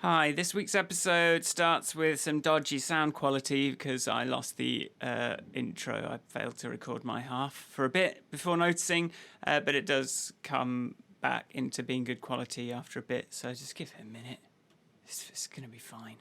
Hi, this week's episode starts with some dodgy sound quality because I lost the intro. I failed to record my half for a bit before noticing, but it does come back into being good quality after a bit, so just give it a minute. It's going to be fine.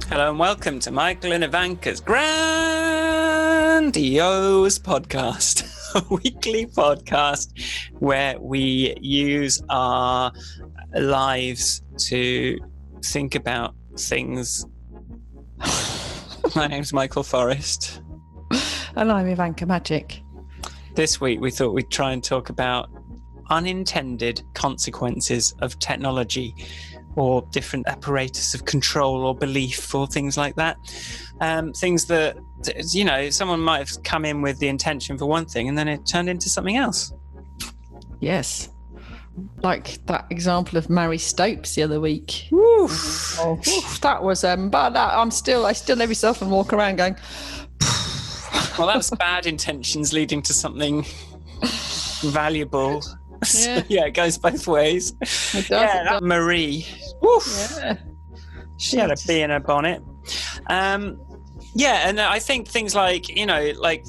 Hello and welcome to Michael and Ivanka's grandiose podcast, a weekly podcast where we use our lives to think about things. My name's Michael Forrest. And I'm Ivanka Magic. This week we thought we'd try and talk about unintended consequences of technology, or different apparatus of control or belief or things like that. Things that, you know, someone might have come in with the intention for one thing and then it turned into something else. Yes. Like that example of Mary Stopes the other week. Oof. Oh, that was, but I still every so often walk around going, well, that was bad intentions leading to something valuable. Yeah. Yeah, it goes both ways. It does. Marie. Oof. Yeah. She had a bee in her bonnet. Yeah, and I think things like, you know, like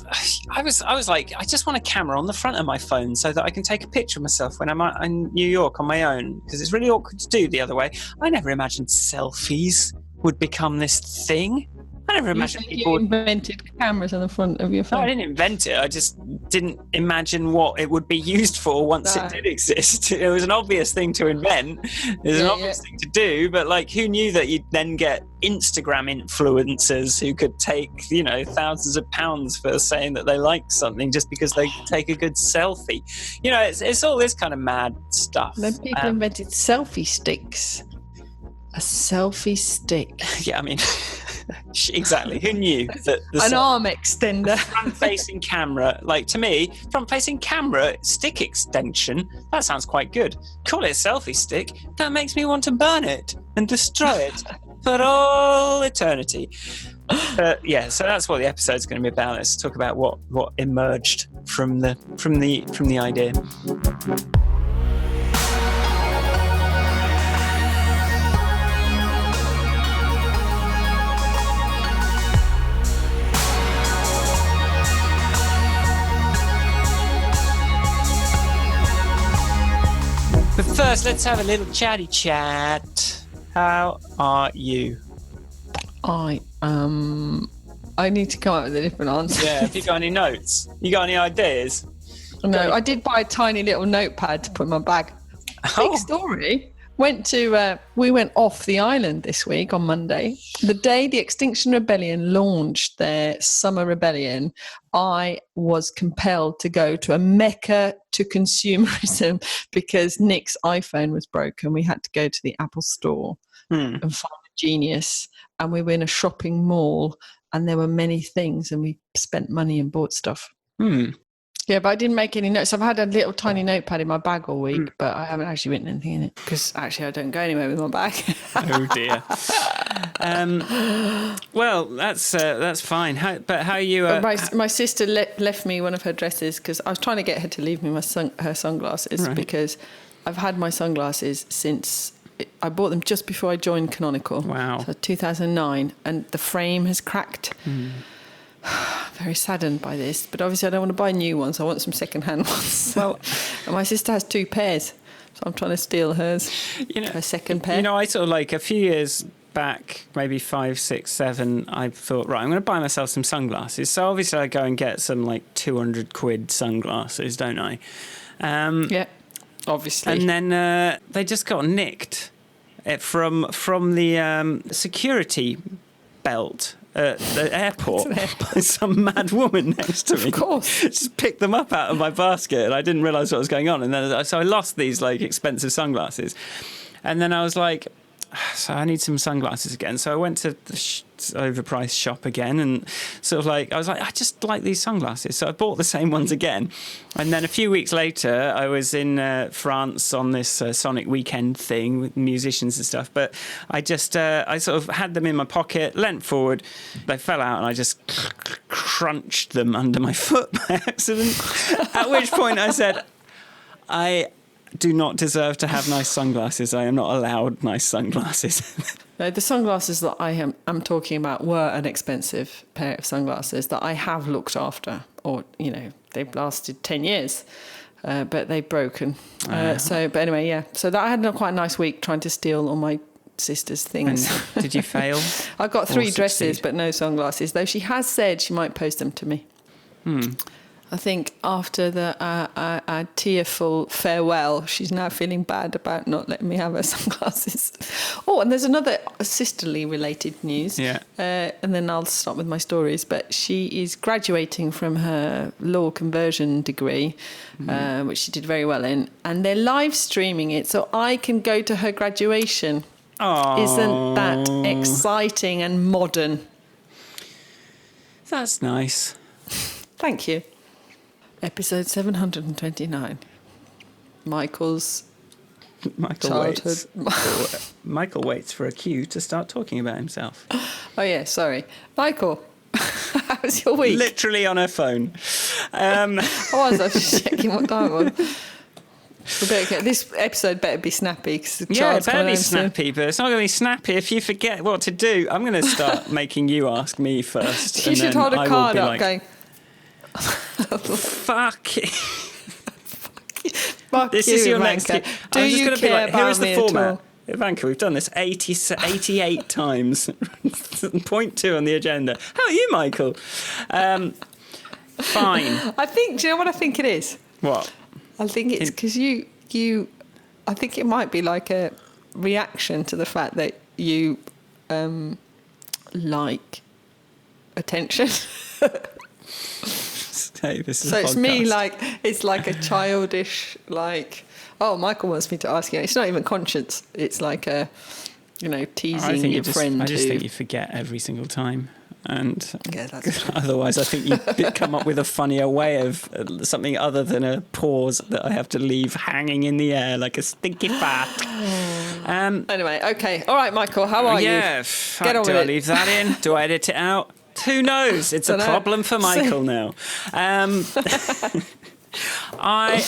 I was like, I just want a camera on the front of my phone so that I can take a picture of myself when I'm in New York on my own, because it's really awkward to do the other way. I never imagined selfies would become this thing. I never imagined people invented cameras on the front of your phone. No, I didn't invent it. I just didn't imagine what it would be used for once it did exist. It was an obvious thing to invent. It was an obvious thing to do, but like, who knew that you'd then get Instagram influencers who could take, you know, thousands of pounds for saying that they like something just because they take a good selfie. You know, it's all this kind of mad stuff. Then people invented selfie sticks. A selfie stick. Yeah, I mean, exactly. Who knew that an arm extender, front-facing camera? Like, to me, front-facing camera stick extension. That sounds quite good. Call it a selfie stick. That makes me want to burn it and destroy it for all eternity. Yeah, so that's what the episode's going to be about. Let's talk about what emerged from the idea. But first, let's have a little chatty chat. How are you? I need to come up with a different answer. Yeah, have you got any notes? You got any ideas? No, I did buy a tiny little notepad to put in my bag. Big story. We went off the island this week on Monday. The day the Extinction Rebellion launched their summer rebellion, I was compelled to go to a mecca to consumerism because Nick's iPhone was broken. We had to go to the Apple store and find a genius. And we were in a shopping mall and there were many things and we spent money and bought stuff. Yeah, but I didn't make any notes. I've had a little tiny notepad in my bag all week, but I haven't actually written anything in it because actually I don't go anywhere with my bag. Oh dear. Well, that's fine. How are you? My sister left me one of her dresses because I was trying to get her to leave me her sunglasses because I've had my sunglasses since I bought them just before I joined Canonical. Wow. So 2009, and the frame has cracked. Very saddened by this, but obviously I don't want to buy new ones. I want some second-hand ones. Well, and my sister has two pairs, so I'm trying to steal hers. You know, her second pair. You know, I sort of like a few years back, maybe 5, 6, 7. I thought, right, I'm going to buy myself some sunglasses. So obviously I go and get some like 200 quid sunglasses, don't I? Yeah, obviously. And then they just got nicked from the security belt at the airport by some mad woman next to me. Of course. Just picked them up out of my basket and I didn't realise what was going on. And then so I lost these like expensive sunglasses. And then I was like, so I need some sunglasses again. So I went to the overpriced shop again, and sort of like, I was like, I just like these sunglasses. So I bought the same ones again. And then a few weeks later, I was in France on this Sonic weekend thing with musicians and stuff. But I just, I sort of had them in my pocket, leant forward, they fell out, and I just crunched them under my foot by accident. At which point I said, I do not deserve to have nice sunglasses. I am not allowed nice sunglasses. No, the sunglasses that I am talking about were an expensive pair of sunglasses that I have looked after, or, you know, they've lasted 10 years, but they've broken. But anyway, yeah. So that I had quite a nice week trying to steal all my sister's things. And did you fail? I got 3 dresses, but no sunglasses, though she has said she might post them to me. I think after the tearful farewell, she's now feeling bad about not letting me have her sunglasses. Oh, and there's another sisterly related news. Yeah. And then I'll stop with my stories. But she is graduating from her law conversion degree, which she did very well in. And they're live streaming it so I can go to her graduation. Oh. Isn't that exciting and modern? That's nice. Thank you. Episode 729. Michael childhood. Michael waits for a cue to start talking about himself. Oh, yeah, sorry. Michael, how was your week? Literally on her phone. I was just checking what time it was. This episode better be snappy. Cause the It better be snappy, but it's not going to be snappy if you forget what to do. I'm going to start making you ask me first. You should hold a card up going... Fuck. Fuck this you, is your Ivanka. next. Do I'm just you going to be care like, here is the about me format. at all? Ivanka, we've done this 88 times. Point 2 on the agenda. How are you, Michael? Fine. I think. Do you know what I think it is? What? I think it's because you. I think it might be like a reaction to the fact that you like attention. Hey, this is so a it's podcast. me, like, it's like a childish, like, oh, Michael wants me to ask you. It's not even conscious. It's like a, you know, teasing your friend. I just think you forget every single time. And yeah, that's true. Otherwise, I think you come up with a funnier way of something other than a pause that I have to leave hanging in the air like a stinky fart. Anyway, okay. All right, Michael, how are you? Yeah, Get on do with I it. leave that in? Do I edit it out? Who knows? It's a problem for Michael now. I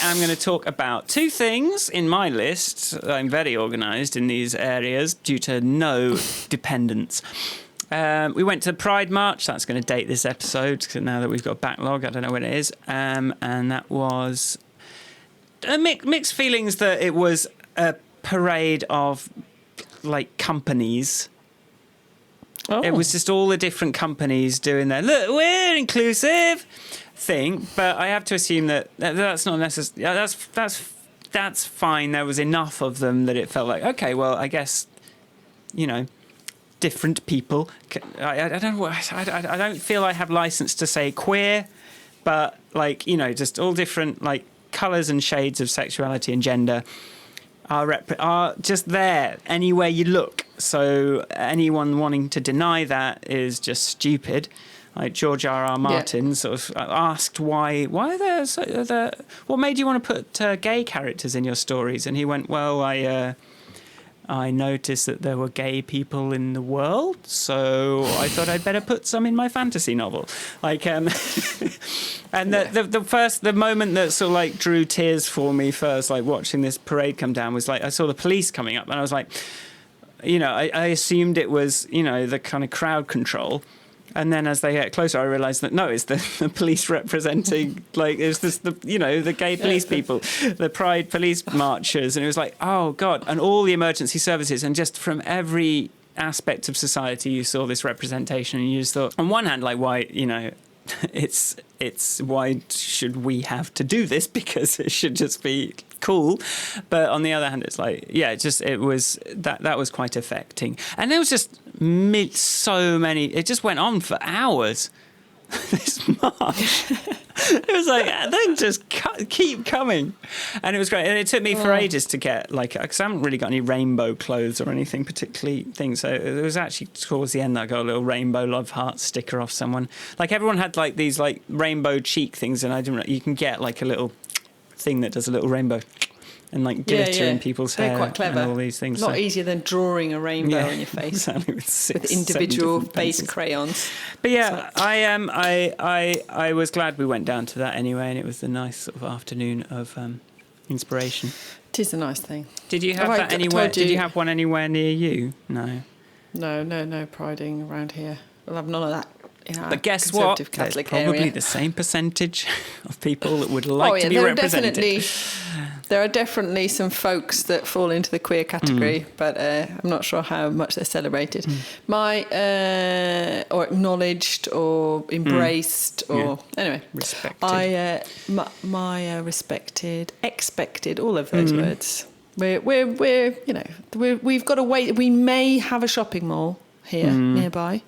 am going to talk about 2 things in my list. I'm very organised in these areas due to no dependence. We went to Pride March. That's going to date this episode now that we've got a backlog. I don't know when it is. And that was mixed feelings that it was a parade of like companies. Oh. It was just all the different companies doing their look, we're inclusive thing. But I have to assume that that's not necessary. That's fine. There was enough of them that it felt like, okay, well, I guess, you know, different people. I don't know. I don't feel I have license to say queer, but like, you know, just all different like colours and shades of sexuality and gender are just there anywhere you look. So anyone wanting to deny that is just stupid. Like George R.R. Martin sort of asked why what made you want to put gay characters in your stories, and he went, well, I noticed that there were gay people in the world, so I thought I'd better put some in my fantasy novel. Like, and the moment that sort of like drew tears for me first, like watching this parade come down, was like I saw the police coming up, and I was like, you know, I assumed it was, you know, the kind of crowd control. And then as they get closer, I realised that no, it's the police representing, like, it's this, the gay police people, the Pride police marchers. And it was like, oh, God. And all the emergency services. And just from every aspect of society, you saw this representation. And you just thought, on one hand, like, why, you know, it's why should we have to do this? Because it should just be cool. But on the other hand, it's like, yeah, it was that was quite affecting. And there was just so many, it just went on for hours. this march. It was like, they just keep coming. And it was great. And it took me for ages to get, like, because I haven't really got any rainbow clothes or anything particularly thing. So it was actually towards the end that I got a little rainbow love heart sticker off someone. Like, everyone had, like, these, like, rainbow cheek things. And I didn't, you can get, like, a little thing that does a little rainbow. And like glitter in people's hair. They're quite clever. And all these things. A lot easier than drawing a rainbow on your face. Exactly, with individual base crayons. But yeah, I was glad we went down to that anyway, and it was a nice sort of afternoon of inspiration. It is a nice thing. Did you have that anywhere? Did you have one anywhere near you? No. No priding around here. We'll have none of that. But guess what? There's probably the same percentage of people that would like to be represented. There are definitely some folks that fall into the queer category, but I'm not sure how much they're celebrated. Or acknowledged or embraced or anyway. Respected. My respected, expected, all of those words. We've got to wait. We may have a shopping mall here nearby,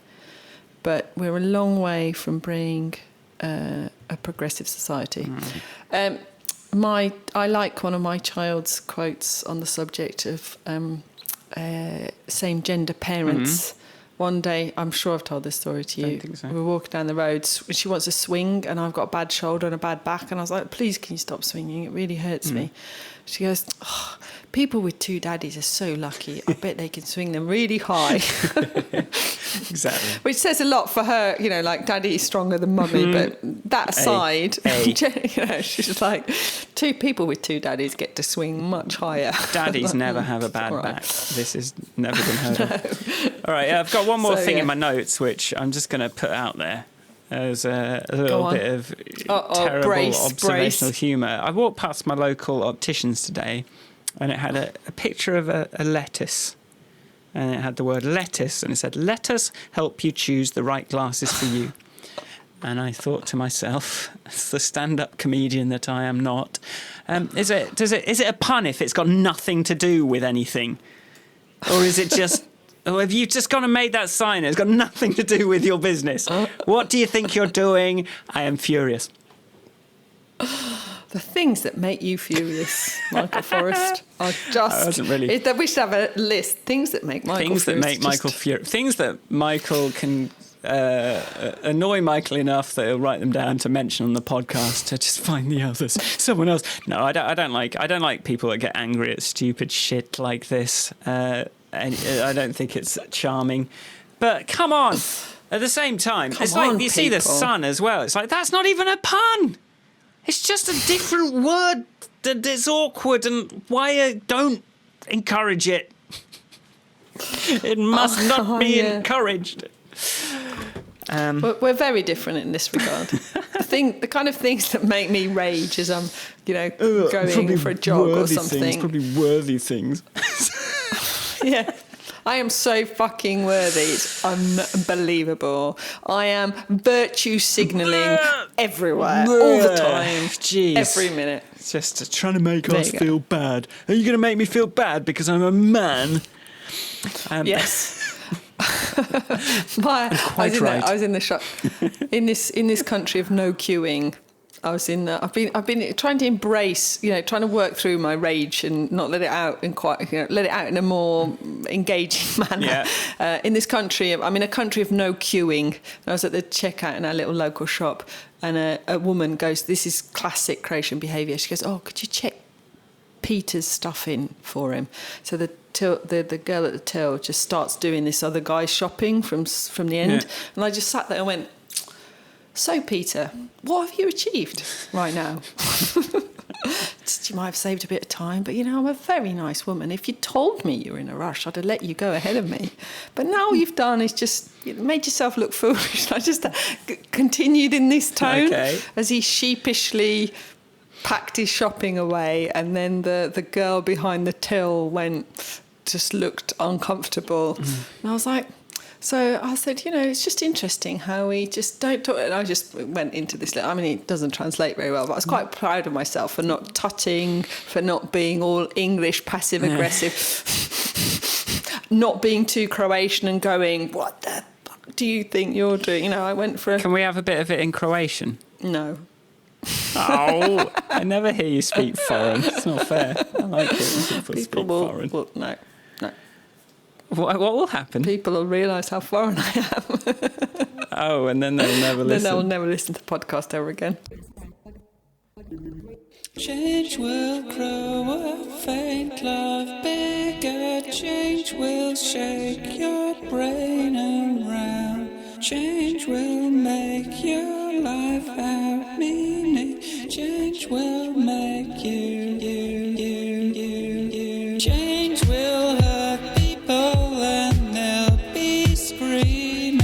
but we're a long way from being a progressive society. I like one of my child's quotes on the subject of same-gender parents. One day, I'm sure I've told this story to you. Don't think so. We were walking down the road. She wants to swing, and I've got a bad shoulder and a bad back. And I was like, please, can you stop swinging? It really hurts me. She goes, people with two daddies are so lucky. I bet they can swing them really high. Exactly. Which says a lot for her, like daddy is stronger than mummy. But that aside, she's just like, two people with two daddies get to swing much higher. Daddies never have a bad back. This has never been heard of. All right, I've got one more thing in my notes, which I'm just going to put out there. There's a little bit of terrible observational humour. I walked past my local opticians today, and it had a picture of a lettuce. And it had the word lettuce, and it said, "Let us help you choose the right glasses for you." And I thought to myself, as the stand-up comedian that I am not, is it a pun if it's got nothing to do with anything? Or is it just... Or have you just gone and made that sign? It's got nothing to do with your business. What do you think you're doing? I am furious. The things that make you furious, Michael Forrest, are just... We should have a list. Things that make Michael furious. Things that make Michael furious. Things that Michael can annoy Michael enough that he'll write them down to mention on the podcast to just find the others. Someone else. No, I don't like people that get angry at stupid shit like this. And I don't think it's charming. But come on. At the same time, it's like you see the sun as well. It's like, that's not even a pun. It's just a different word that is awkward, and don't encourage it. It must not be encouraged. We're very different in this regard. The kind of things that make me rage is I'm, going for a jog or something. Probably worthy things. Yeah. I am so fucking worthy. It's unbelievable. I am virtue signalling everywhere, all the time. Jeez. Every minute. It's just trying to make us feel bad. Are you going to make me feel bad because I'm a man? Yes. I was in the shop in this country of no queuing. I've been trying to embrace, trying to work through my rage and not let it out let it out in a more engaging manner. Yeah. In this country, I'm in a country of no queuing. I was at the checkout in our little local shop, and a woman goes, "This is classic Croatian behaviour." She goes, "Oh, could you check Peter's stuff in for him?" So the girl at the till just starts doing this other guy's shopping from the end, and I just sat there and went, "So, Peter, what have you achieved right now?" You might have saved a bit of time, but, I'm a very nice woman. If you told me you were in a rush, I'd have let you go ahead of me. But now all you've done is just made yourself look foolish. I just continued in this tone as he sheepishly packed his shopping away, and then the girl behind the till just looked uncomfortable. And I was like... So I said, it's just interesting how we just don't talk. And I just went into this. It doesn't translate very well, but I was quite proud of myself for not tutting, for not being all English, passive-aggressive, not being too Croatian and going, "What the fuck do you think you're doing? You know, I went for a... Can we have a bit of it in Croatian? No. Oh, I never hear you speak foreign. It's not fair. I like it when people speak foreign. Well, no. What will happen? People will realise how foreign I am. Oh, and then they'll never listen. Then they'll never listen to the podcast ever again. Change will grow a faint love bigger. Change will shake your brain around. Change will make your life have meaning. Change will make you. Change will hurt people and they'll be screaming.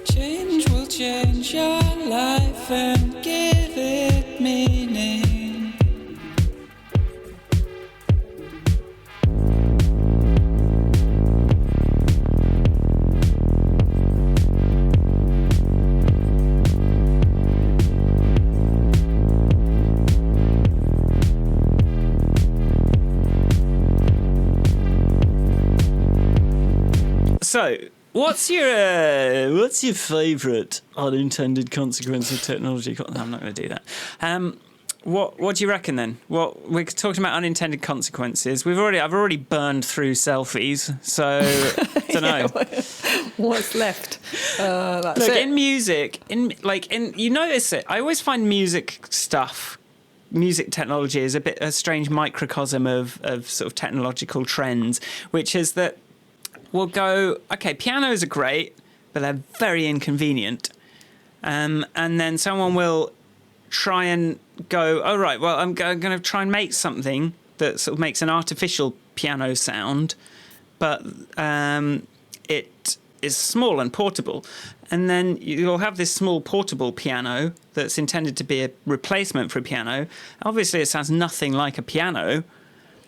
Change will change your life and give it meaning. So, what's your favourite unintended consequence of technology? No, I'm not going to do that. What do you reckon then? What we're talking about unintended consequences. I've already burned through selfies, so don't know. What's left? That's Look, it. in music, you notice it. I always find music technology is a strange microcosm of sort of technological trends, which is that we'll go, okay, pianos are great, but they're very inconvenient. And then someone will try and go, oh, right, well, I'm going to try and make something that sort of makes an artificial piano sound, but it is small and portable. And then you'll have this small portable piano that's intended to be a replacement for a piano. Obviously, it sounds nothing like a piano.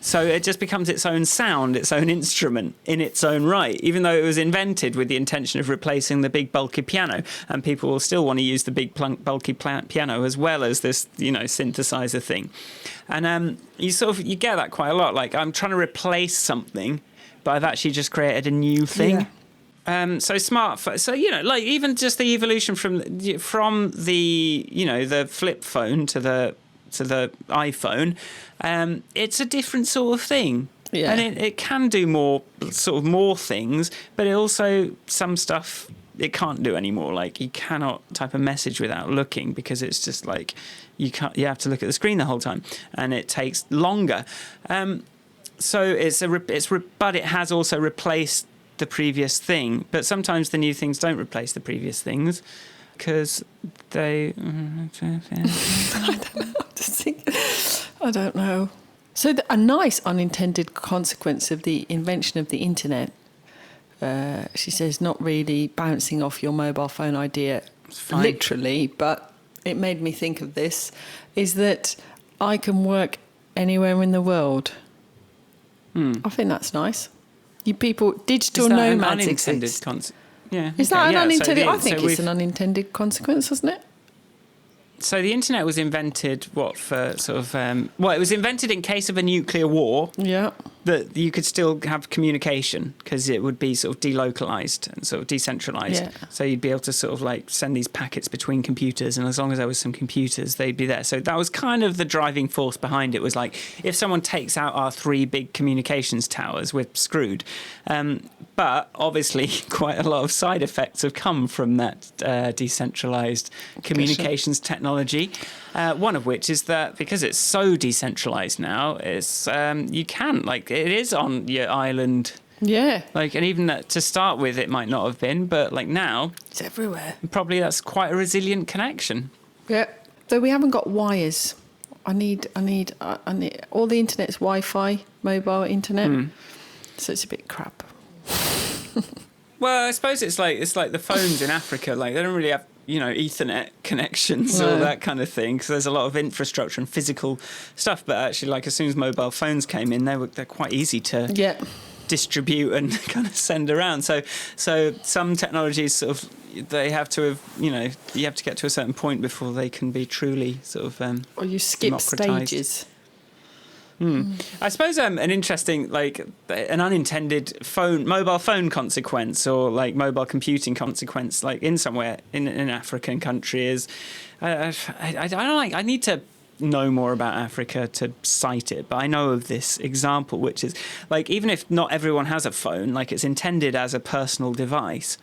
So it just becomes its own sound, its own instrument in its own right, even though it was invented with the intention of replacing the big bulky piano. And people will still want to use the big bulky piano as well as this, synthesizer thing. And you get that quite a lot. Like, I'm trying to replace something, but I've actually just created a new thing. Yeah. So even just the evolution from the flip phone to the iPhone, it's a different sort of thing. Yeah. And it can do more things, but it also, some stuff it can't do anymore. Like, you cannot type a message without looking, because it's just like you have to look at the screen the whole time, and it takes longer. So but it has also replaced the previous thing. But sometimes the new things don't replace the previous things, because they... I don't know. So a nice unintended consequence of the invention of the internet, she says, not really bouncing off your mobile phone idea literally, but it made me think of this, is that I can work anywhere in the world. I think that's nice. You people, digital nomads exist. Yeah. Is that an unintended? I think it's an unintended consequence, isn't it? So the internet was invented, it was invented in case of a nuclear war. Yeah. That you could still have communication, because it would be sort of delocalized and sort of decentralized. Yeah. So you'd be able to sort of like send these packets between computers, and as long as there was some computers, they'd be there. So that was kind of the driving force behind it, was like, if someone takes out our 3 big communications towers, we're screwed. But obviously quite a lot of side effects have come from that decentralized communications technology. One of which is that because it's so decentralized now, it's you can, like, it is on your island. Yeah. Like, and even that, to start with, it might not have been, but like now, it's everywhere. Probably that's quite a resilient connection. Yeah. Though we haven't got wires. I need all the internet's Wi-Fi, mobile internet. So it's a bit crap. Well, I suppose it's like the phones in Africa. Like, they don't really have, Ethernet connections or that kind of thing, because there's a lot of infrastructure and physical stuff. But actually, like, as soon as mobile phones came in, they're quite easy to distribute and kind of send around. So some technologies sort of, they have to have, you have to get to a certain point before they can be truly sort of or you skip stages. I suppose an interesting, like an unintended mobile phone consequence, or like mobile computing consequence, like in somewhere in an African country is, I don't like. I need to know more about Africa to cite it, but I know of this example, which is like, even if not everyone has a phone, like it's intended as a personal device.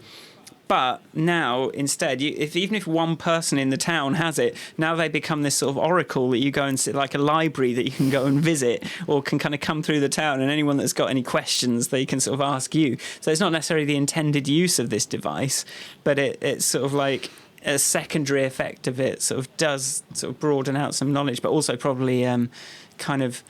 But now, instead, even if one person in the town has it, now they become this sort of oracle that you go and sit, like a library that you can go and visit, or can kind of come through the town, and anyone that's got any questions, they can sort of ask you. So it's not necessarily the intended use of this device, but it's sort of like a secondary effect of it sort of does sort of broaden out some knowledge, but also probably kind of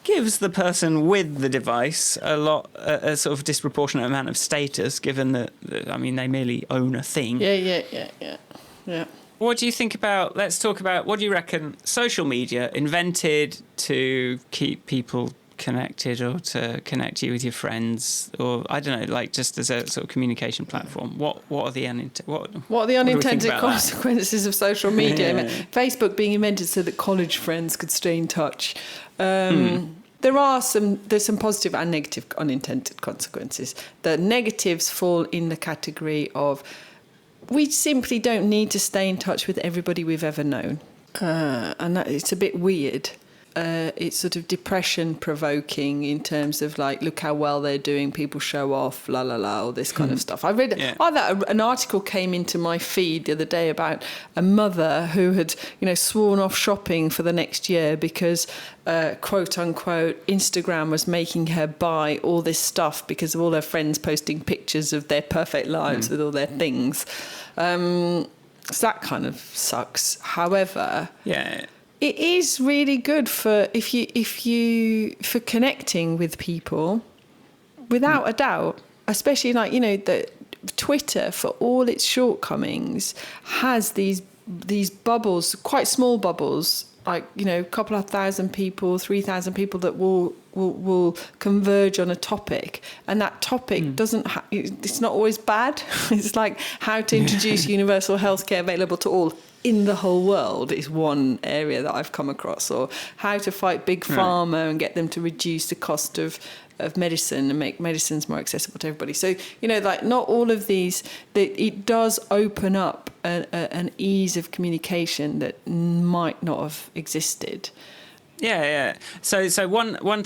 gives the person with the device a sort of disproportionate amount of status, given that, I mean, they merely own a thing. Yeah. What do you think about, let's talk about, what do you reckon social media invented to keep people connected, or to connect you with your friends, or I don't know, like just as a sort of communication platform? What are the unintended consequences of social media? Facebook being invented so that college friends could stay in touch. There's some positive and negative unintended consequences. The negatives fall in the category of, we simply don't need to stay in touch with everybody we've ever known, and that it's a bit weird. It's sort of depression provoking in terms of like, look how well they're doing, people show off, la la la, all this kind of stuff. I read an article came into my feed the other day about a mother who had, sworn off shopping for the next year because quote unquote Instagram was making her buy all this stuff because of all her friends posting pictures of their perfect lives with all their things. So that kind of sucks. However, it is really good for for connecting with people, without a doubt. Especially the Twitter, for all its shortcomings, has these bubbles, quite small bubbles, like a couple of thousand people, 3,000 people that will converge on a topic, and that topic doesn't. It's not always bad. It's like how to introduce universal healthcare available to all in the whole world is one area that I've come across, or how to fight big pharma and get them to reduce the cost of medicine and make medicines more accessible to everybody. So, not all of these, it does open up an ease of communication that might not have existed. Yeah. So one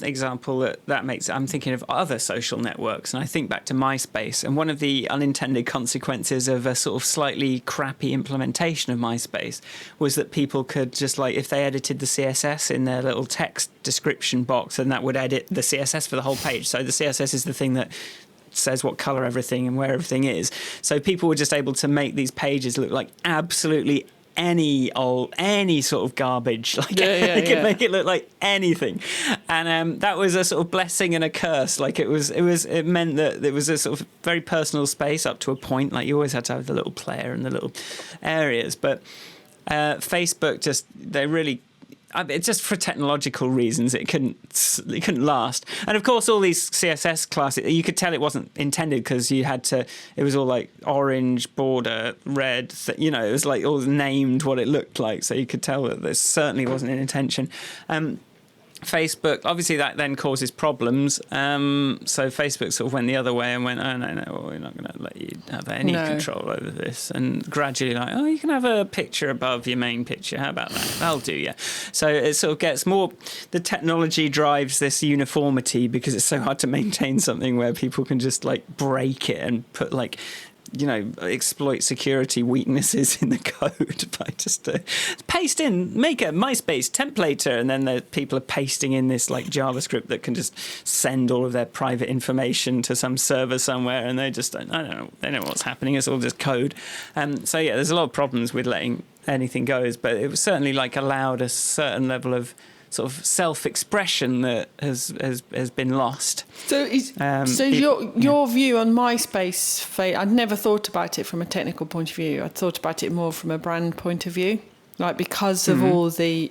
example that makes, I'm thinking of other social networks, and I think back to MySpace, and one of the unintended consequences of a sort of slightly crappy implementation of MySpace was that people could just, like, if they edited the CSS in their little text description box, and that would edit the CSS for the whole page. So the CSS is the thing that says what color everything and where everything is. So people were just able to make these pages look like absolutely any sort of garbage. Like they could make it look like anything, and that was a sort of blessing and a curse. Like it meant that it was a sort of very personal space up to a point. Like you always had to have the little player and the little areas, but Facebook it's just for technological reasons it couldn't last. And of course all these CSS classes, you could tell it wasn't intended, because it was all like orange border, red, it was like all named what it looked like, so you could tell that this certainly wasn't an intention. Facebook, obviously that then causes problems. So Facebook sort of went the other way and went, oh, no, we're not going to let you have any control over this. And gradually like, oh, you can have a picture above your main picture. How about that? That'll do, yeah. So it sort of gets more, the technology drives this uniformity, because it's so hard to maintain something where people can just like break it and put like, exploit security weaknesses in the code by just paste in, make a MySpace templater, and then the people are pasting in this like JavaScript that can just send all of their private information to some server somewhere, and they just don't know what's happening. It's all just code. So yeah, there's a lot of problems with letting anything go, but it was certainly like allowed a certain level of sort of self-expression that has been lost. So your view on MySpace, I'd never thought about it from a technical point of view. I'd thought about it more from a brand point of view, like because of all the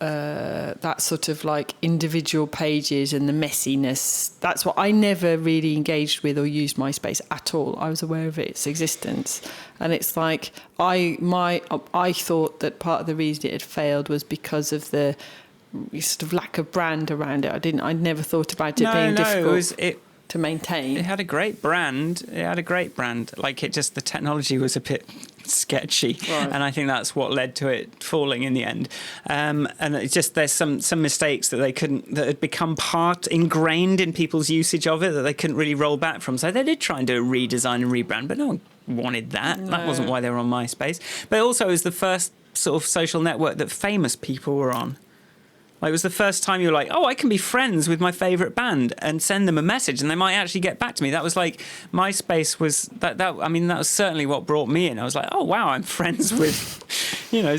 that sort of like individual pages and the messiness. That's what I never really engaged with or used MySpace at all. I was aware of its existence, and it's like I thought that part of the reason it had failed was because of the sort of lack of brand around it. I never thought about it being difficult to maintain. It had a great brand. Like the technology was a bit sketchy, right. And I think that's what led to it falling in the end. And it's just there's some mistakes that that had become ingrained in people's usage of it that they couldn't really roll back from. So they did try and do a redesign and rebrand, but no one wanted that. No. That wasn't why they were on MySpace. But also it was the first sort of social network that famous people were on. Like, it was the first time you were like, oh, I can be friends with my favourite band and send them a message and they might actually get back to me. That was like, MySpace was, that was certainly what brought me in. I was like, oh, wow, I'm friends with,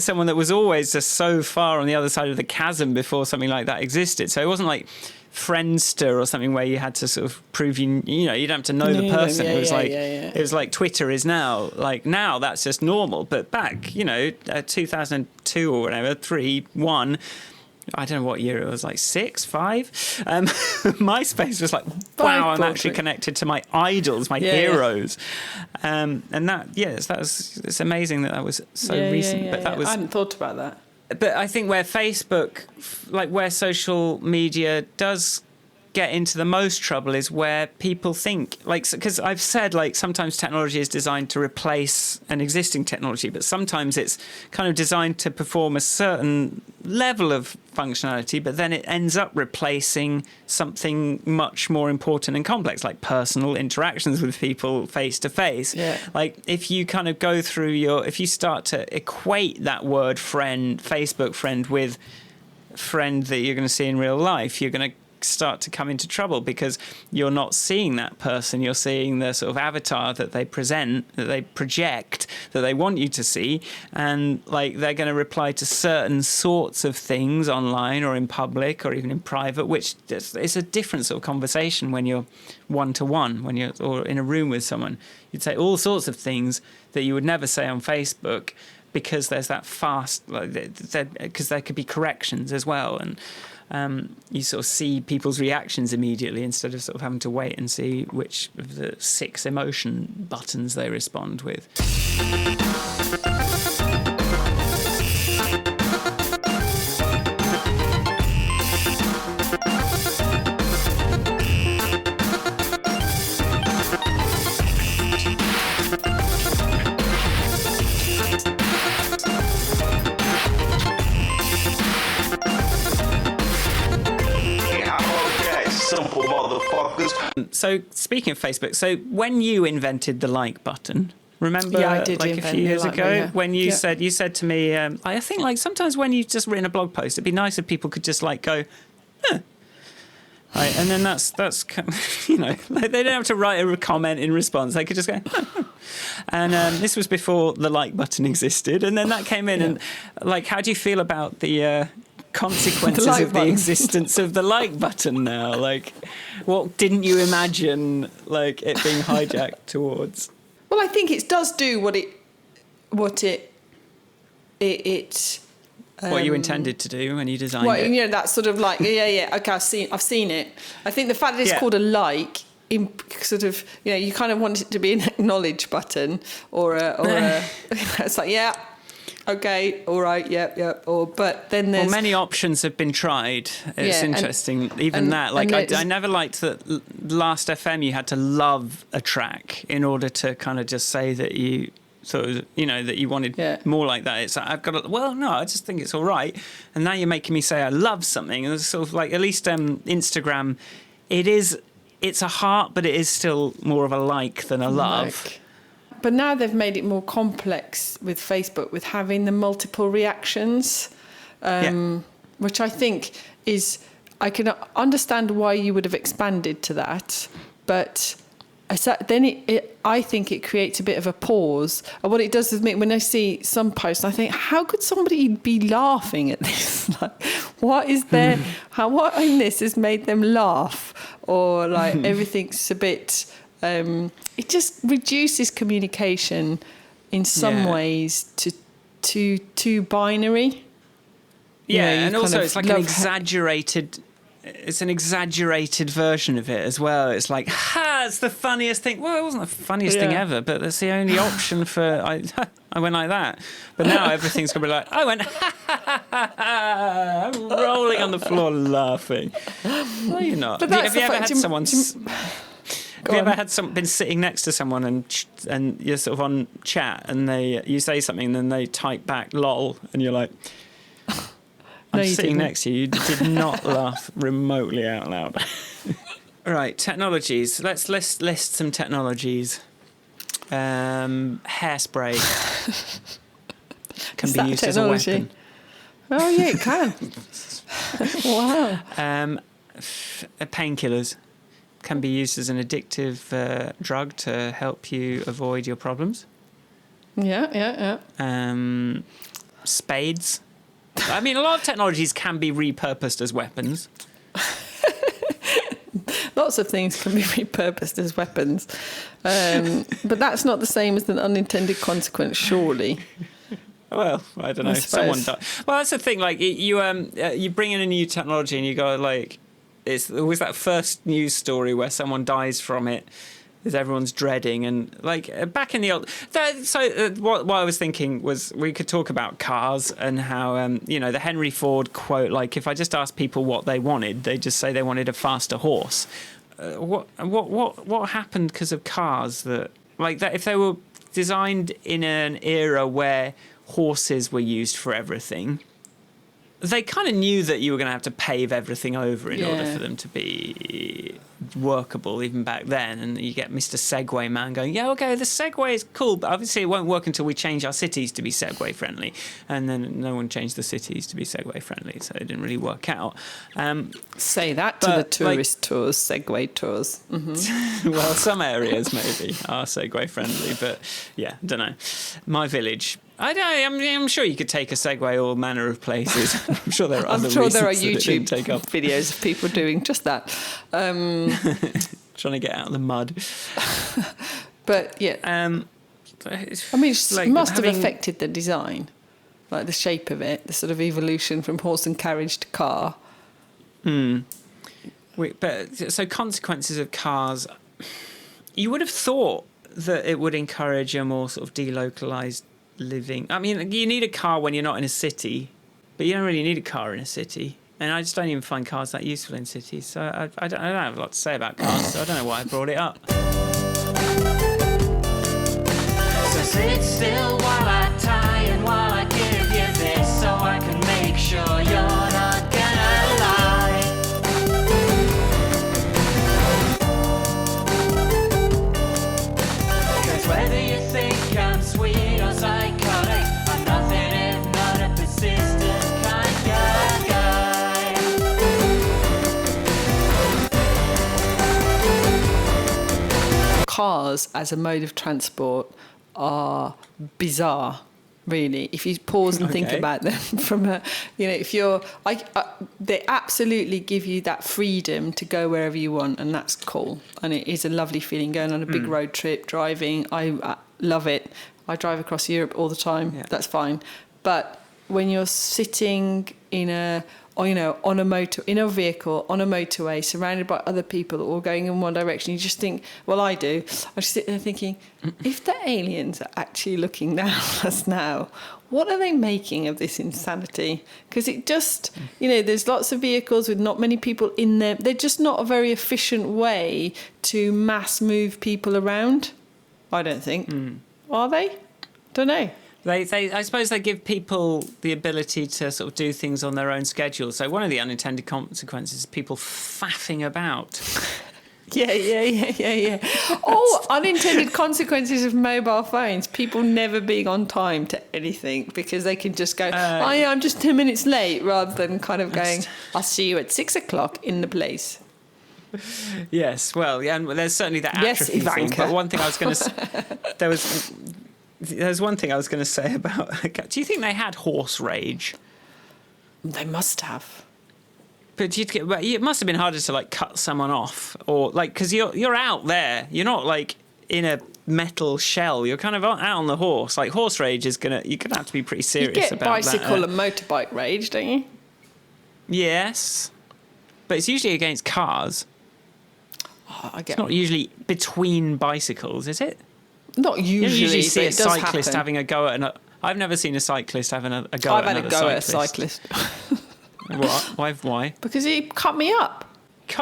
someone that was always just so far on the other side of the chasm before something like that existed. So it wasn't like Friendster or something where you had to sort of prove you don't have to know the person. It was like Twitter is now. Like, now that's just normal. But back, 2002 or whatever, 3, 1... I don't know what year it was, like 6, 5. MySpace was like, wow, I'm actually connected to my idols, my heroes. And it's amazing that was so recent. But that was, I hadn't thought about that. But I think where Facebook, like where social media does get into the most trouble is where people think, like, because I've said, like, sometimes technology is designed to replace an existing technology, but sometimes it's kind of designed to perform a certain level of functionality, but then it ends up replacing something much more important and complex, like personal interactions with people face to face. Like, if you kind of go through if you start to equate that word friend, Facebook friend, with friend that you're going to see in real life, you're going to start to come into trouble because you're not seeing that person. You're seeing the sort of avatar that they present, that they project, that they want you to see, and like they're going to reply to certain sorts of things online or in public or even in private, which is a different sort of conversation when you're one-to-one, when you're or in a room with someone. You'd say all sorts of things that you would never say on Facebook because there's that because there could be corrections as well, and you sort of see people's reactions immediately instead of sort of having to wait and see which of the 6 emotion buttons they respond with. So speaking of Facebook, so when you invented the like button, remember I did like a few years ago when you said to me, I think like sometimes when you've just written a blog post, it'd be nice if people could just like go, right, and then that's like they don't have to write a comment in response. They could just go, and this was before the like button existed, and then that came in, and like, how do you feel about the consequences of the existence of the like button now? Like, what didn't you imagine like it being hijacked towards? Well, I think it does do what you intended to do when you designed it. That's sort of like okay, I've seen it. I think the fact that it's called a like, sort of, you kind of want it to be an acknowledge button or a it's like okay, all right, yep. But then there's... Well, many options have been tried. It's interesting. I never liked that Last FM you had to love a track in order to kind of just say that you sort of, that you wanted more like that. It's like, I just think it's all right. And now you're making me say I love something. And it's sort of like, at least Instagram, it's a heart, but it is still more of a like than a love. But now they've made it more complex with Facebook, with having the multiple reactions, which I think is... I can understand why you would have expanded to that, but then I think it creates a bit of a pause. And what it does with me, when I see some posts, I think, how could somebody be laughing at this? Like, what is there? What in this has made them laugh? Or like everything's a bit... it just reduces communication in some ways to binary. And also it's like it's an exaggerated version of it as well. It's like, it's the funniest thing. Well, it wasn't the funniest thing ever, but that's the only option for... I went like that. But now everything's going to be like, I went, I'm rolling on the floor laughing. No, you're not. Have you ever had someone... Have you ever had been sitting next to someone and you're sort of on chat and you say something and then they type back "lol" and you're like, "I'm sitting next to you. You did not laugh remotely out loud." Right, technologies. Let's list some technologies. Hairspray can be used as a weapon. Oh yeah, it can. Wow. Painkillers can be used as an addictive drug to help you avoid your problems. Yeah. Spades. I mean, a lot of technologies can be repurposed as weapons. Lots of things can be repurposed as weapons. But that's not the same as an unintended consequence, surely. Well, I don't know. Someone died. Well, that's the thing. Like you bring in a new technology and you go like, it's always that first news story where someone dies from it, is everyone's dreading. And like back in the old, what I was thinking was we could talk about cars and how the Henry Ford quote, like if I just asked people what they wanted, they just say they wanted a faster horse. What happened because of cars that if they were designed in an era where horses were used for everything? They kind of knew that you were going to have to pave everything over in order for them to be workable even back then. And you get Mr. Segway man going, yeah, okay, the Segway is cool, but obviously it won't work until we change our cities to be Segway friendly. And then no one changed the cities to be Segway friendly, so it didn't really work out. Say that to the tourist tours, Segway tours. Mm-hmm. Well, some areas maybe are Segway friendly, but yeah, I don't know. My village... I'm sure you could take a Segway all manner of places. I'm sure there are other reasons there are YouTube videos of people doing just that. Trying to get out of the mud. But yeah. I mean, it must have affected the design, like the shape of it, the sort of evolution from horse and carriage to car. So consequences of cars, you would have thought that it would encourage a more sort of delocalized living. I mean, you need a car when you're not in a city, but you don't really need a car in a city. And I just don't even find cars that useful in cities. So I don't have a lot to say about cars, so I don't know why I brought it up. So sit still while I tie and while I give you this, so I can make sure you're not gonna lie. 'Cause whether you think I'm sweet or psychotic, I'm nothing if not a persistent kind of guy. Cars as a mode of transport are bizarre, really. If you pause and think about them from a, if you're, they absolutely give you that freedom to go wherever you want, and that's cool. And it is a lovely feeling going on a big road trip, driving. I love it. I drive across Europe all the time. Yeah. That's fine. But when you're sitting in a vehicle on a motorway, surrounded by other people all going in one direction, you just think, well, I do. I just sit there thinking, if the aliens are actually looking down at us now, what are they making of this insanity? Because it just, there's lots of vehicles with not many people in them. They're just not a very efficient way to mass move people around, I don't think. Are they? Don't know. I suppose they give people the ability to sort of do things on their own schedule. So one of the unintended consequences is people faffing about. Yeah. Oh, unintended consequences of mobile phones. People never being on time to anything because they can just go, I'm just 10 minutes late, rather than kind of going, I'll see you at 6 o'clock in the place. Yes, well, yeah, and there's certainly that atrophy thing. But one thing I was going to say, there's one thing I was going to say about. Do you think they had horse rage? They must have. But it must have been harder to cut someone off, or because you're out there. You're not in a metal shell. You're kind of out on the horse. Horse rage is you're gonna have to be pretty serious about that. You get bicycle and motorbike rage, don't you? Yes, but it's usually against cars. Oh, I get. It's not usually between bicycles, is it? Not You usually, usually see but a it does cyclist happen. having a go at another. I've never seen a cyclist having a go I've at had another a go at a cyclist. What? Why? Because he cut me up.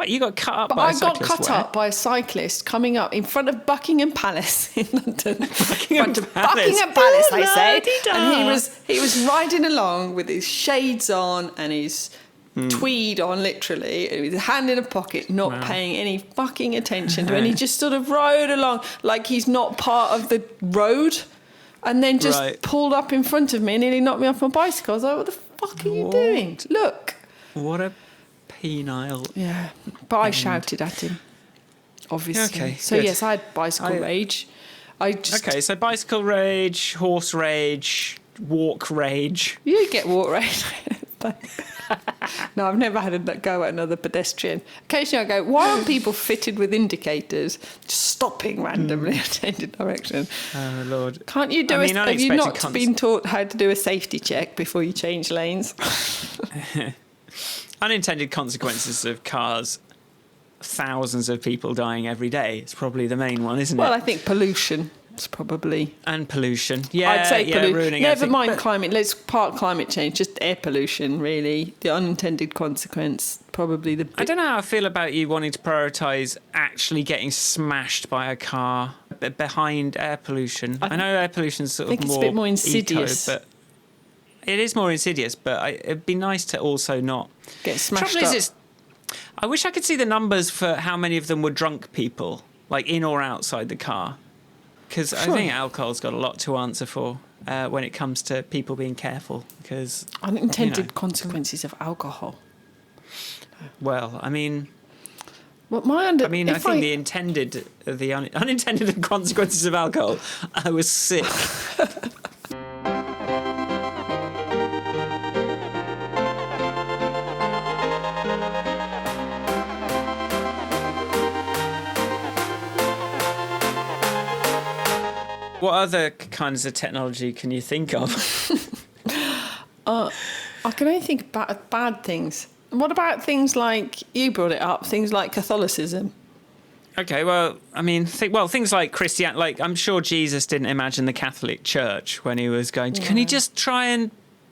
You got cut up But by I a cyclist. got cut up by a cyclist coming up in front of Buckingham Palace in London. Buckingham Palace. Buckingham Palace, they say. La-di-da. And he was riding along with his shades on and his tweed on, literally, and with his hand in a pocket, not paying any fucking attention to it. And he just sort of rode along like he's not part of the road, and then just pulled up in front of me and nearly knocked me off my bicycle. I was like, what the fuck are you doing? Look. What a penile. Yeah, but I shouted at him, obviously. Okay, so good. yes, I had bicycle rage. Okay, so bicycle rage, horse rage, walk rage. You get walk rage. No, I've never had a go at another pedestrian. Occasionally I go, why aren't people fitted with indicators just stopping randomly in a changing direction? Oh, Lord. Can't you do have you not been taught how to do a safety check before you change lanes? Unintended consequences of cars. Thousands of people dying every day. It's probably the main one, isn't it? Well, I think pollution is probably... And pollution. Yeah, I'd say pollution. Ruining Never everything. mind climate. Let's park climate change. Just air pollution, really. The unintended consequence, probably the... I don't know how I feel about you wanting to prioritise actually getting smashed by a car behind air pollution. I know air pollution's sort of more... I think it's a bit more insidious. Eco, but it is more insidious, but it'd be nice to also not... Get smashed Trouble up. is, I wish I could see the numbers for how many of them were drunk people, like in or outside the car. Because I think alcohol's got a lot to answer for when it comes to people being careful. Because unintended consequences of alcohol. Well, I mean... Well, I think the unintended consequences of alcohol, I was sick. What other kinds of technology can you think of? I can only think about bad things. What about things like, you brought it up, things like Catholicism? Okay, well, I mean, things like Christian, like I'm sure Jesus didn't imagine the Catholic Church when he was going, can he just try and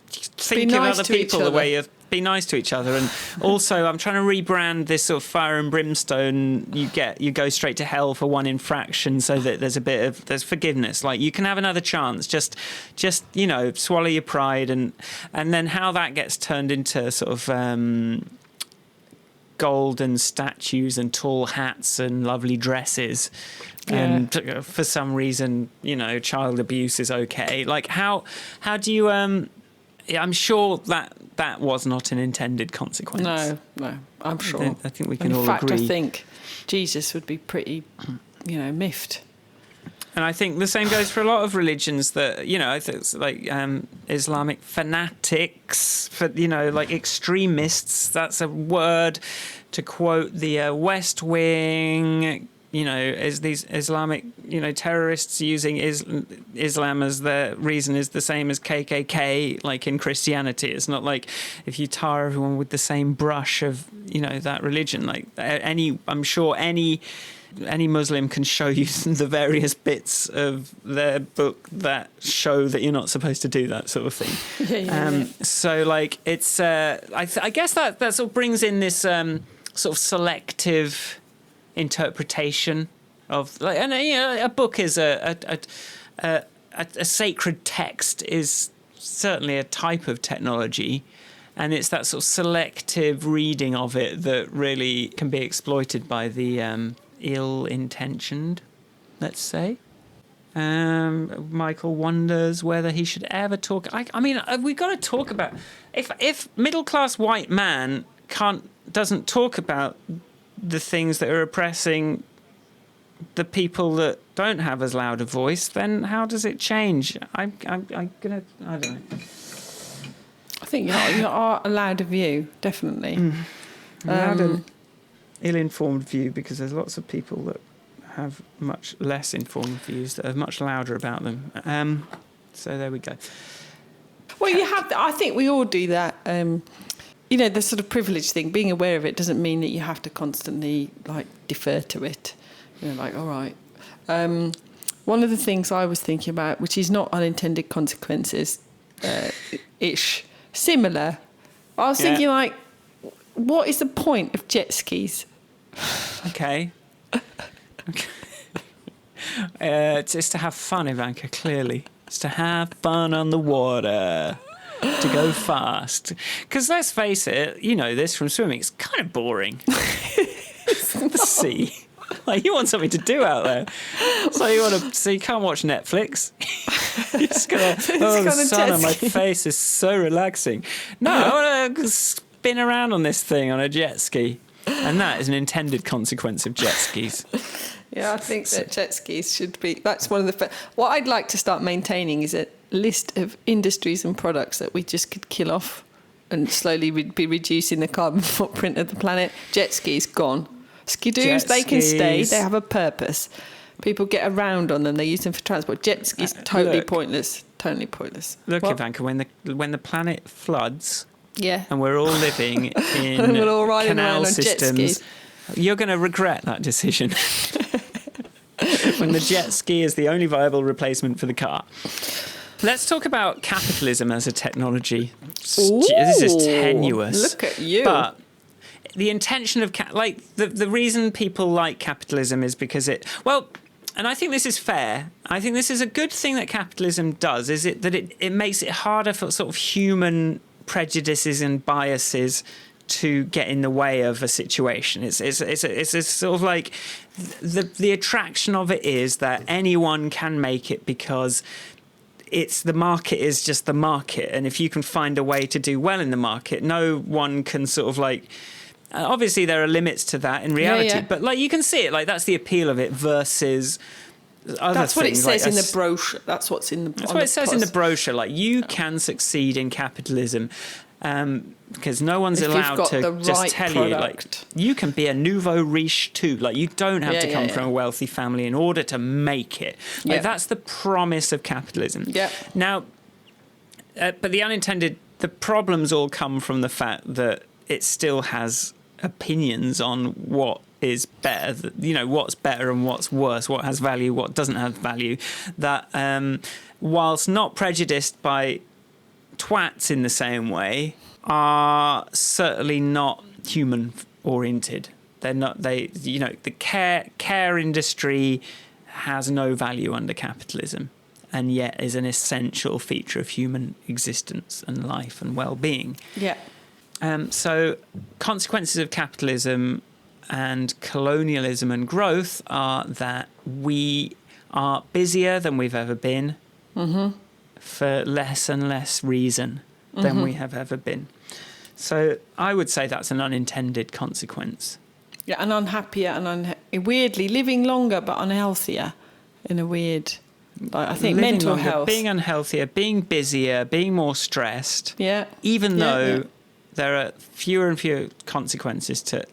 think of other people the way you be nice to each other? And also, I'm trying to rebrand this sort of fire and brimstone. You go straight to hell for one infraction, so that there's forgiveness. Like you can have another chance. Just swallow your pride, and then how that gets turned into sort of golden statues and tall hats and lovely dresses. And for some reason, child abuse is okay. Like how do you? I'm sure that was not an intended consequence. No, I'm sure. I think we can all agree. In fact, I think Jesus would be pretty, miffed. And I think the same goes for a lot of religions that, I think it's like Islamic fanatics, like extremists. That's a word to quote the West Wing. Is these Islamic, terrorists using Islam as their reason is the same as KKK, like in Christianity. It's not like if you tar everyone with the same brush of, that religion. Like I'm sure any Muslim can show you the various bits of their book that show that you're not supposed to do that sort of thing. So like it's, I guess that sort of brings in this sort of selective interpretation of a book is a sacred text is certainly a type of technology, and it's that sort of selective reading of it that really can be exploited by the ill-intentioned, let's say. Michael wonders whether he should ever talk. I mean, we've got to talk about if middle-class white man doesn't talk about the things that are oppressing the people that don't have as loud a voice, then how does it change? I don't know. I think you are a louder view, definitely. Loud and ill-informed view, because there's lots of people that have much less informed views that are much louder about them. So there we go. Well, I think we all do that. The sort of privilege thing, being aware of it doesn't mean that you have to constantly defer to it. All right. one of the things I was thinking about, which is not unintended consequences, ish, similar. I was thinking, like, what is the point of jet skis? Okay. It's to have fun, Ivanka, clearly. It's to have fun on the water, to go fast. Because let's face it, you know this from swimming, it's kind of boring. The sea. Like, you want something to do out there. So you can't watch Netflix. You're just gonna, the sun on my face is so relaxing. No, I want to spin around on this thing on a jet ski. And that is an intended consequence of jet skis. Yeah, I think that jet skis should be... That's one of the... What I'd like to start maintaining is a list of industries and products that we just could kill off and slowly be reducing the carbon footprint of the planet. Jet skis, gone. Skidoos, they can stay. They have a purpose. People get around on them. They use them for transport. Jet skis, totally pointless. Totally pointless. Look, Ivanka, when the planet floods... Yeah. And we're all living in and we're all riding canal around on systems. Jet skis. You're going to regret that decision. When the jet ski is the only viable replacement for the car. Let's talk about capitalism as a technology. Ooh, this is tenuous. Look at you. But the intention of... the reason people like capitalism is because it... Well... And I think this is fair. I think this is a good thing that capitalism does, is that it makes it harder for sort of human prejudices and biases to get in the way of a situation. It's a sort of like the attraction of it is that anyone can make it because the market is just the market, and if you can find a way to do well in the market, no one can sort of like... Obviously, there are limits to that in reality, but like you can see it, like that's the appeal of it versus other that's what things, it says in the brochure. That's what's in the. That's what it says in the brochure. Like you can succeed in capitalism because no one's allowed to just tell you like you can be a nouveau riche too. Like you don't have to come from a wealthy family in order to make it. Like that's the promise of capitalism. Yeah. Now, but the problems all come from the fact that it still has opinions on what is better, what's better and what's worse, what has value, what doesn't have value, that whilst not prejudiced by twats in the same way, are certainly not human oriented. They're not, the care industry has no value under capitalism and yet is an essential feature of human existence and life and well-being. Yeah. So consequences of capitalism and colonialism and growth are that we are busier than we've ever been for less and less reason than we have ever been. So I would say that's an unintended consequence. Yeah, and unhappier and weirdly living longer but unhealthier in a weird... I think living mental longer, health. Being unhealthier, being busier, being more stressed. Yeah. Even though... There are fewer and fewer consequences to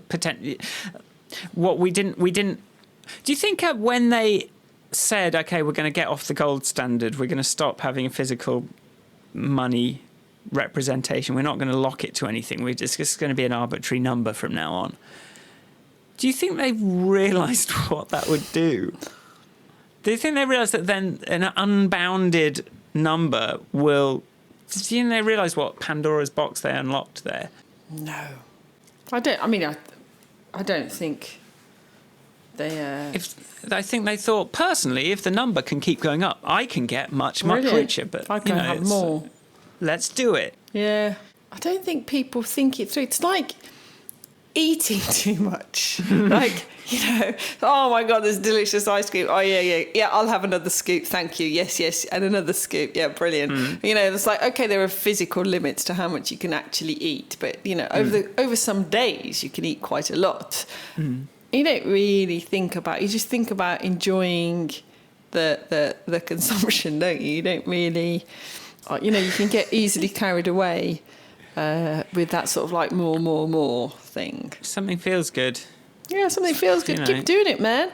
potentially what we didn't. Do you think when they said, "Okay, we're going to get off the gold standard, we're going to stop having physical money representation, we're not going to lock it to anything, it's just going to be an arbitrary number from now on"? Do you think they realised what that would do? Do you think they realised that then an unbounded number will... Did you they realise what Pandora's box they unlocked there? No. I don't. I mean, I don't think they... I think they thought, personally, if the number can keep going up, I can get much richer. But I can have more. Let's do it. Yeah. I don't think people think it through. It's like eating too much. Oh my God, there's delicious ice cream. Oh yeah, I'll have another scoop, thank you. Yes, and another scoop. Yeah, brilliant. It's like, okay, there are physical limits to how much you can actually eat, but over some days you can eat quite a lot. You don't really think about. You just think about enjoying the consumption, don't you? You don't really. You can get easily carried away with that sort of like more thing. Something feels good. Yeah, something feels good. Keep doing it, man.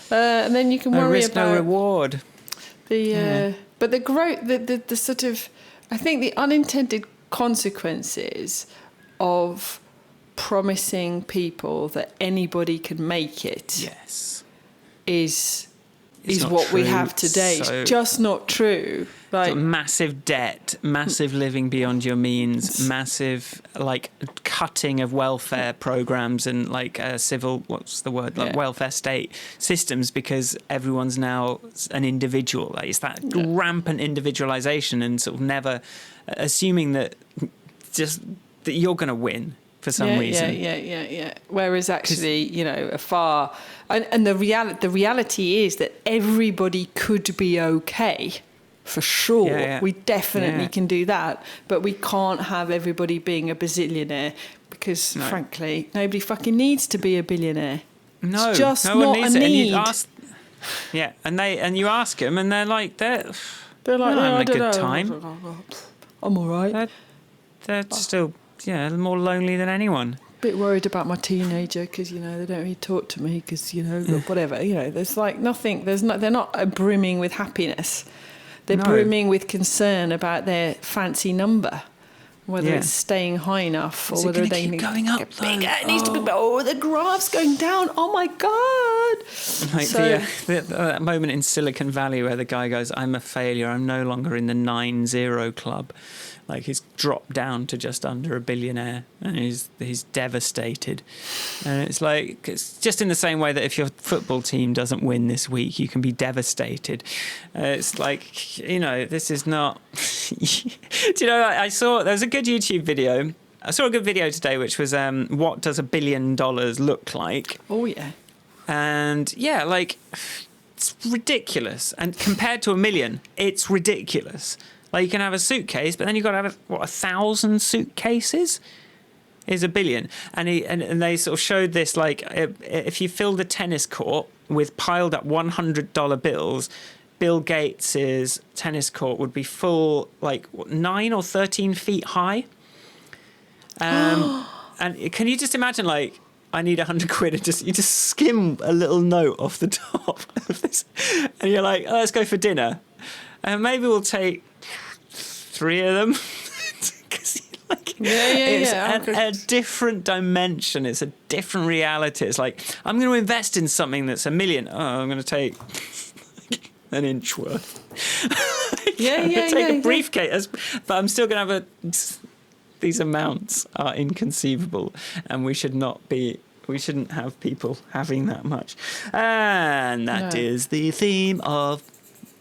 And then you can worry risk, about... no reward. But the growth, the sort of... I think the unintended consequences of promising people that anybody can make it... Yes. ...is is what we have today. It's just not true. Like massive debt, massive living beyond your means, massive like cutting of welfare programs and like welfare state systems, because everyone's now an individual. Like it's that rampant individualization and sort of never assuming that you're going to win for some reason. Yeah. Whereas actually, and the reality is that everybody could be okay. For sure. Yeah. We definitely can do that. But we can't have everybody being a bazillionaire because, frankly, nobody fucking needs to be a billionaire. No, it's just no one not needs a it. need. And you ask them and they're like, they're like, having a good time. I'm all right. They're still, more lonely than anyone. Bit worried about my teenager because they don't really talk to me because whatever there's like nothing. They're not brimming with happiness. They're brimming with concern about their fancy number, whether it's staying high enough or whether they keep going up. Bigger. It needs to be. The graph's going down. Oh my god! Like that moment in Silicon Valley where the guy goes, "I'm a failure. I'm no longer in the 9-0 club." Like he's dropped down to just under a billionaire, and he's devastated. And it's just in the same way that if your football team doesn't win this week, you can be devastated. It's like this is not. I saw there was a good YouTube video. I saw a good video today, which was what does $1 billion look like? Oh yeah. And it's ridiculous. And compared to 1 million, it's ridiculous. Like you can have a suitcase, but then you've got to have 1,000 suitcases is $1 billion. And they sort of showed this, like if you filled a tennis court with piled up $100 bills, Bill Gates's tennis court would be full, 9 or 13 feet high. And can you just imagine, I need 100 quid, and you just skim a little note off the top of this, and you're like, let's go for dinner, and maybe we'll take 3 of them. It's a different dimension. It's a different reality. It's like, I'm going to invest in something that's $1 million. Oh, I'm going to take an inch worth. Take a briefcase, but I'm still going to have these amounts are inconceivable, and we shouldn't have people having that much. And that is the theme of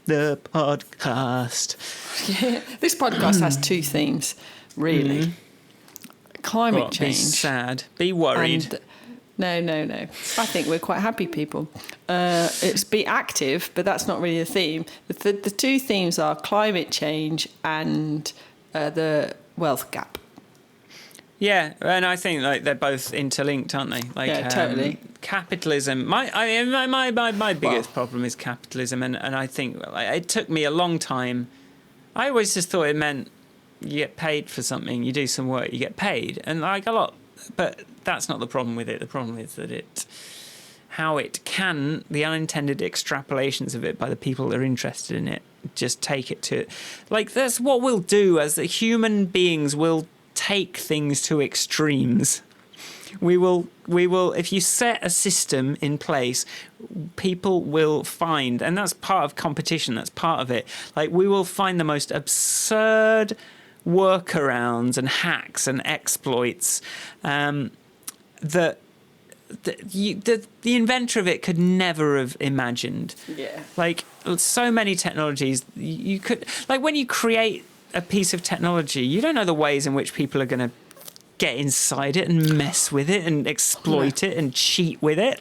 the podcast. Yeah, this podcast has 2 themes, really. Climate change. Be sad. Be worried. No. I think we're quite happy people. It's be active, but that's not really a theme. The 2 themes are climate change and the wealth gap. Yeah, and I think they're both interlinked, aren't they? Totally. Capitalism. My biggest problem is capitalism, and I think it took me a long time. I always just thought it meant you get paid for something, you do some work, you get paid, and a lot. But that's not the problem with it. The problem is that the unintended extrapolations of it by the people that are interested in it, just take it to, that's what we'll do as the human beings. Will take things to extremes. We will if you set a system in place, people will find, and that's part of competition, that's part of it, we will find the most absurd workarounds and hacks and exploits that the inventor of it could never have imagined. So many technologies you could, when you create a piece of technology, you don't know the ways in which people are going to get inside it and mess with it and exploit it and cheat with it.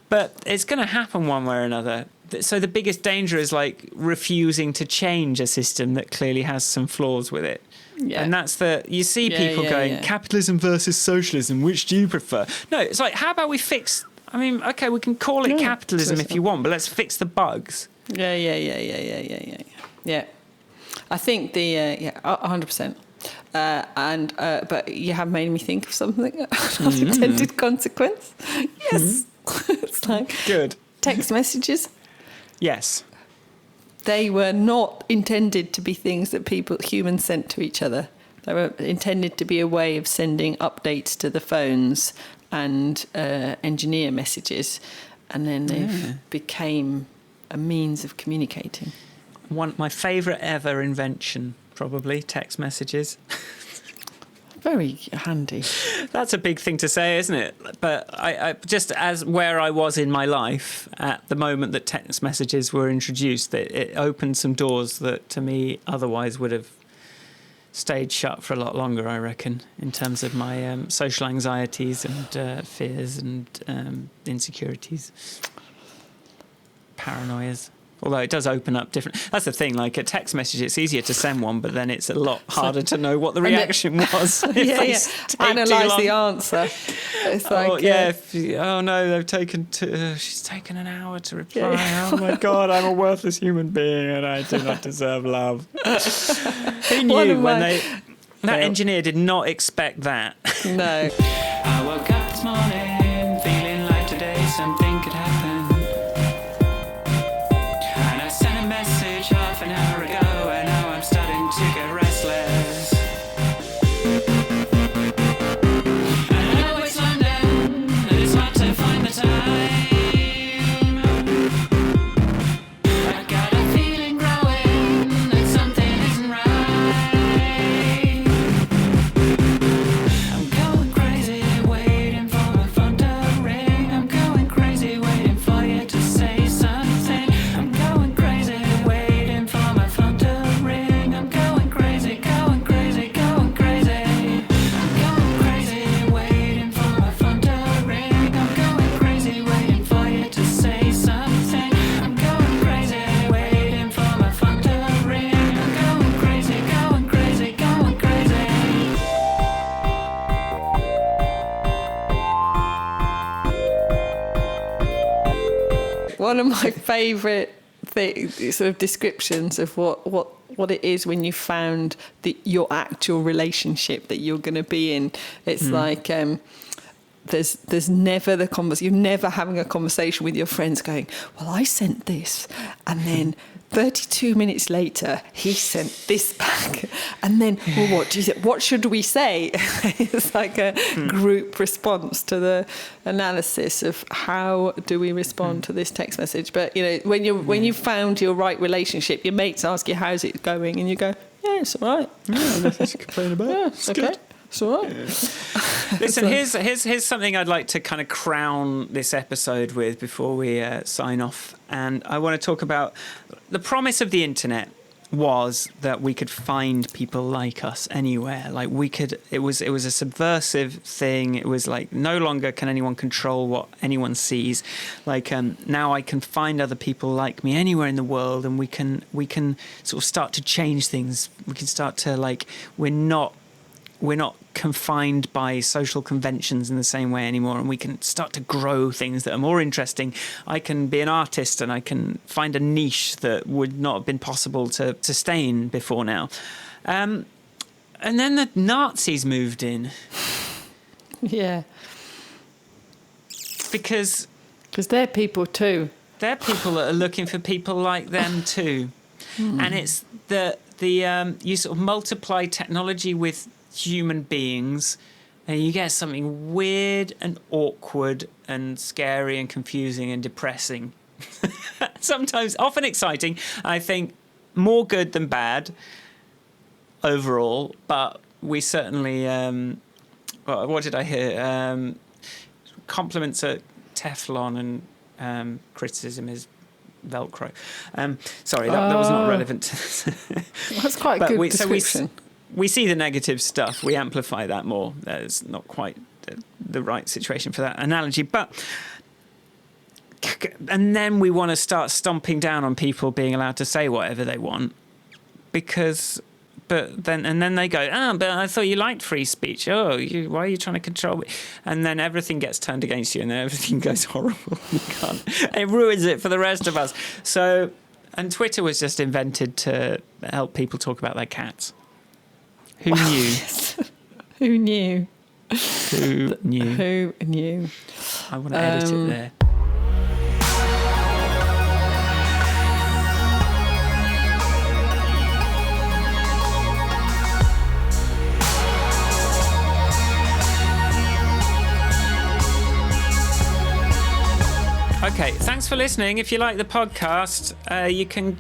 But it's going to happen one way or another. So the biggest danger is refusing to change a system that clearly has some flaws with it. Yeah. And that's you see people going, capitalism versus socialism, which do you prefer? No, it's how about we fix, okay, we can call it capitalism if you want, but let's fix the bugs. Yeah. I think 100%. But you have made me think of something. Unintended consequence. Yes. It's good. Text messages. Yes. They were not intended to be things that humans sent to each other. They were intended to be a way of sending updates to the phones and engineer messages, and then they became a means of communicating. My favourite ever invention, probably, text messages. Very handy. That's a big thing to say, isn't it? But I just as where I was in my life at the moment that text messages were introduced, it opened some doors that to me otherwise would have stayed shut for a lot longer, I reckon, in terms of my social anxieties and fears and insecurities, paranoias. Although it does open up different... That's the thing, like a text message, it's easier to send one, but then it's a lot harder to know what the reaction was. Analyse the answer. It's like... oh no, she's taken an hour to reply. Yeah. Oh my God, I'm a worthless human being and I do not deserve love. Who knew that engineer did not expect that? No. I woke up this morning feeling like today something could happen. Half an hour ago, and now I'm starting to get restless. I know it's London, and it's hard to find the time. I got a feeling growing that something isn't right. I'm going crazy, waiting for my phone to ring. I'm going crazy, waiting for you to say something. I'm going crazy, waiting for my phone to ring. I'm going crazy, going crazy, going crazy. I'm going crazy, waiting for my phone to ring. I'm going crazy, waiting for you to say something. I'm going crazy, waiting for my phone to ring. I'm going crazy, going crazy, going crazy. One of my favourite sort of descriptions of what it is when you found your actual relationship that you're going to be in. It's like there's never the conversation. You're never having a conversation with your friends going, well, I sent this, and then 32 minutes later he sent this back, and then well, what should we say? It's like a group response to the analysis of how do we respond to this text message. But when you found your right relationship, your mates ask you how's it going, and you go, yeah, it's all right. Yeah, nothing to complain about. Yeah, it's okay. Good. It's all right. Yeah. Listen, here's something I'd like to kind of crown this episode with before we sign off. And I want to talk about the promise of the internet was that we could find people like us anywhere. Like it was a subversive thing. It was like no longer can anyone control what anyone sees. Like now I can find other people like me anywhere in the world, and we can sort of start to change things. We can start to we're not confined by social conventions in the same way anymore, and we can start to grow things that are more interesting. I can be an artist and I can find a niche that would not have been possible to stay in before now. And then the Nazis moved in. Yeah. Because they're people too. They're people that are looking for people like them too. And it's you sort of multiply technology with human beings, and you get something weird and awkward and scary and confusing and depressing. Sometimes, often exciting. I think more good than bad overall, but we certainly what did I hear? Compliments are Teflon and criticism is Velcro. Sorry, that was not relevant. That's quite a good description. We see the negative stuff. We amplify that more. That's not quite the right situation for that analogy. And then we want to start stomping down on people being allowed to say whatever they want. But then they go, but I thought you liked free speech. Oh, why are you trying to control me? And then everything gets turned against you, and then everything goes horrible. It ruins it for the rest of us. So, and Twitter was just invented to help people talk about their cats. Who knew? Who knew? Who knew? Who knew? I want to edit it there. Okay, thanks for listening. If you like the podcast, you can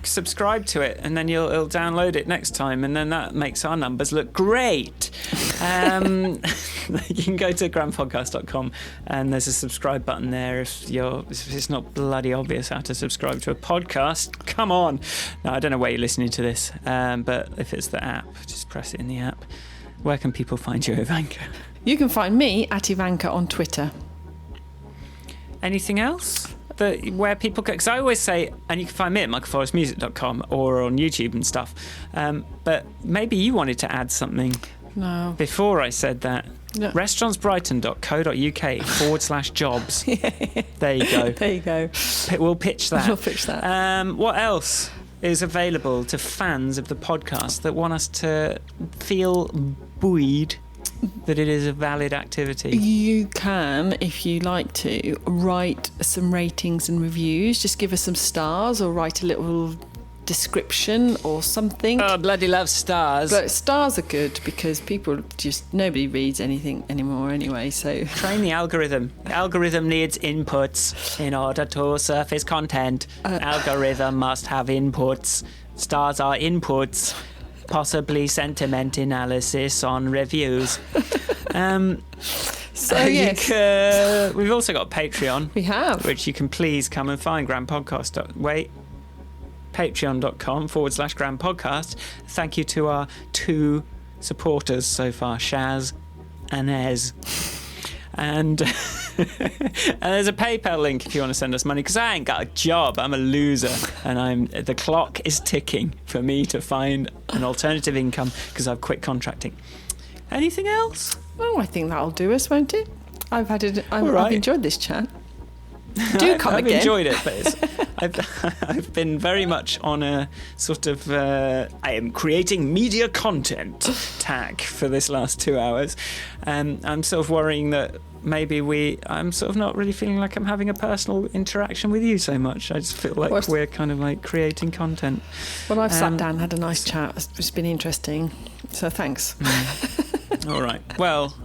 subscribe to it, and then it'll download it next time, and then that makes our numbers look great. You can go to grandpodcast.com, and there's a subscribe button there if it's not bloody obvious how to subscribe to a podcast. Come on. No, I don't know where you're listening to this, but if it's the app, just press it in the app. Where can people find you, Ivanka? You can find me at Ivanka on Twitter. Anything else where people go? Because I always say, and you can find me at michaelforestmusic.com or on YouTube and stuff. But maybe you wanted to add something. No. Before I said that. No. restaurantsbrighton.co.uk/jobs. There you go. There you go. We'll pitch that. We'll pitch that. What else is available to fans of the podcast that want us to feel buoyed that it is a valid activity? You can, if you like to, write some ratings and reviews. Just give us some stars or write a little description or something. Oh, bloody love stars. But stars are good because nobody reads anything anymore anyway, so... Train the algorithm. The algorithm needs inputs in order to surface content. Algorithm must have inputs. Stars are inputs. Possibly sentiment analysis on reviews. So yes, we've also got Patreon. We have, which you can please come and find. Patreon.com/grandpodcast. Thank you to our 2 supporters so far, Shaz and Ez. And there's a PayPal link if you want to send us money, because I ain't got a job. I'm a loser, and the clock is ticking for me to find an alternative income because I've quit contracting. Anything else? Oh, I think that'll do us, won't it? I've enjoyed this chat. Do come I've again. I've enjoyed it, but I've been very much on a sort of I am creating media content tack for this last 2 hours, and I'm sort of worrying that maybe I'm sort of not really feeling like I'm having a personal interaction with you so much. I just feel like we're kind of like creating content. Well, I've sat down, had a nice chat. It's been interesting, so thanks. All right. Well,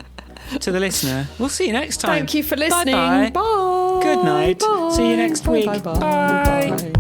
to the listener, we'll see you next time. Thank you for listening. Bye-bye. Bye. Good night. Bye. See you next week. Bye.